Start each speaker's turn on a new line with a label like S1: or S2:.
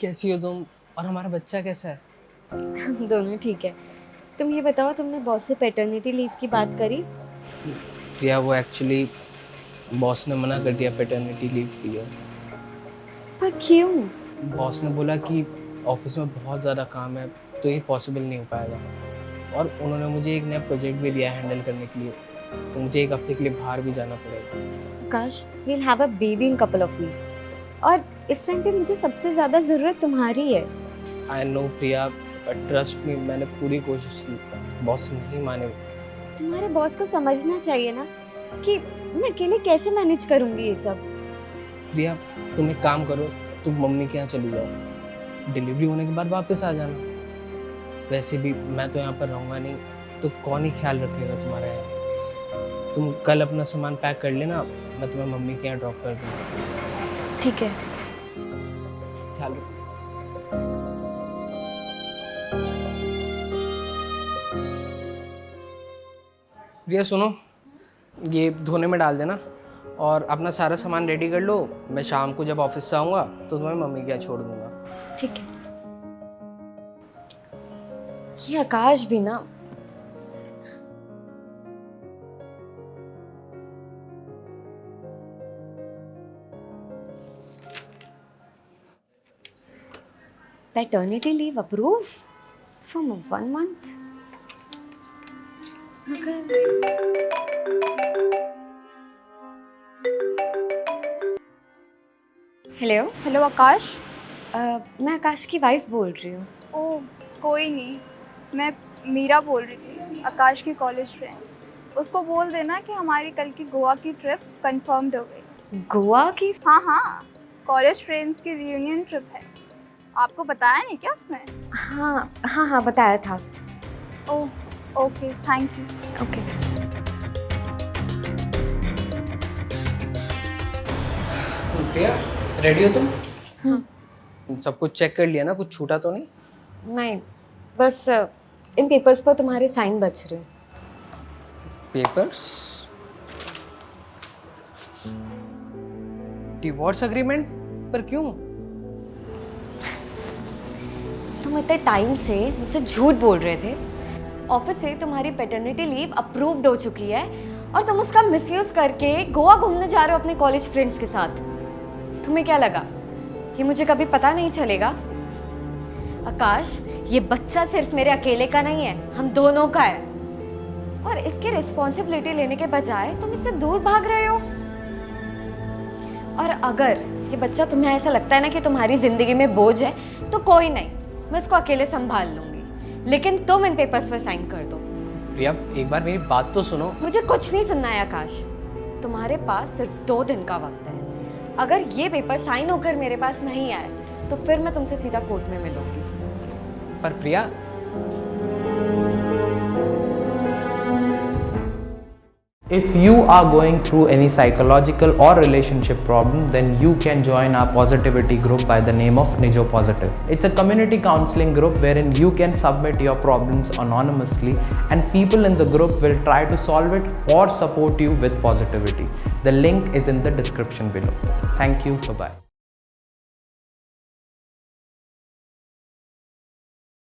S1: कैसी हो तुम और हमारा बच्चा कैसा है?
S2: हम दोनों ठीक है। तुम ये बताओ, तुमने बॉस से पैटर्निटी लीव की बात करी?
S1: प्रिया वो एक्चुअली बॉस ने मना कर दिया पैटर्निटी लीव के लिए।
S2: पर क्यों?
S1: बॉस ने बोला कि ऑफिस में बहुत ज़्यादा काम है तो ये पॉसिबल नहीं हो पाएगा, और उन्होंने मुझे एक नया प्रोजेक्ट भी दिया है हैंडल करने के लिए, तो मुझे एक हफ्ते के लिए बाहर भी जाना पड़ेगा।
S2: आकाश, we'll have a baby in couple of weeks। और इस टाइम पे मुझे सबसे ज़्यादा ज़रूरत तुम्हारी है।
S1: I know Priya, but trust me, मैंने पूरी कोशिश की, बॉस नहीं माने।
S2: तुम्हारे बॉस को समझना चाहिए ना कि मैं अकेले कैसे मैनेज करूँगी ये सब।
S1: प्रिया तुम एक काम करो, तुम मम्मी के यहाँ चली जाओ, डिलीवरी होने के बाद वापस आ जाना। वैसे भी मैं तो यहाँ पर रहूँगा नहीं, तो कौन ही ख्याल रखेगा तुम्हारा यहाँ। तुम कल अपना सामान पैक कर लेना, मैं तुम्हें मम्मी के यहाँ ड्रॉप कर दूँगा।
S2: ठीक है।
S1: ख्याल रखो। प्रिया सुनो, ये धोने में डाल देना और अपना सारा सामान रेडी कर लो। मैं शाम को जब ऑफिस से आऊँगा तो तुम्हें मम्मी के यहाँ छोड़ दूँगा।
S2: ठीक है। ये आकाश भी ना, paternity leave approve for 1 month। Hello.
S3: Hello Akash.
S2: मैं आकाश की वाइफ बोल रही हूँ।
S3: ओह कोई नहीं, मैं मीरा बोल रही थी, आकाश की कॉलेज फ्रेंड। उसको बोल देना कि हमारी कल की गोवा की ट्रिप कंफर्म्ड हो गई।
S2: गोवा की?
S3: हाँ, कॉलेज फ्रेंड्स की रियूनियन ट्रिप है। आपको बताया नहीं क्या उसने?
S2: हाँ बताया था।
S3: Oh okay, thank you.
S2: Okay.
S1: Priya ready हो तुम?
S2: हाँ।
S1: सब कुछ चेक कर लिया ना, कुछ छूटा तो नहीं?
S2: नहीं, बस इन पेपर्स पर तुम्हारे साइन बच रहे।
S1: पेपर्स? डिवोर्स एग्रीमेंट पर क्यों?
S2: तुम इतने टाइम से मुझसे झूठ बोल रहे थे। ऑफिस से तुम्हारी पैटर्निटी लीव अप्रूव्ड हो चुकी है और तुम उसका मिसयूज करके गोवा घूमने जा रहे हो अपने कॉलेज फ्रेंड्स के साथ। तुम्हें क्या लगा कि मुझे कभी पता नहीं चलेगा? आकाश, ये बच्चा सिर्फ मेरे अकेले का नहीं है, हम दोनों का है। और इसकी रिस्पॉन्सिबिलिटी लेने के बजाय तुम इससे दूर भाग रहे हो। और अगर ये बच्चा तुम्हें ऐसा लगता है ना कि तुम्हारी जिंदगी में बोझ है, तो कोई नहीं, मैं इसको अकेले संभाल लूंगी। लेकिन तुम इन पेपर्स पर साइन कर दो।
S1: प्रिया एक बार मेरी बात तो सुनो।
S2: मुझे कुछ नहीं सुनना है आकाश। तुम्हारे पास सिर्फ 2 दिन का वक्त है। अगर ये पेपर साइन होकर मेरे पास नहीं आए तो फिर मैं तुमसे सीधा कोर्ट में मिलूंगी।
S1: पर प्रिया,
S4: If you are going through any psychological or relationship problem, then you can join our positivity group by the name of Nijo Positive. It's a community counseling group wherein you can submit your problems anonymously and people in the group will try to solve it or support you with positivity. The link is in the description below. Thank you. Bye-bye.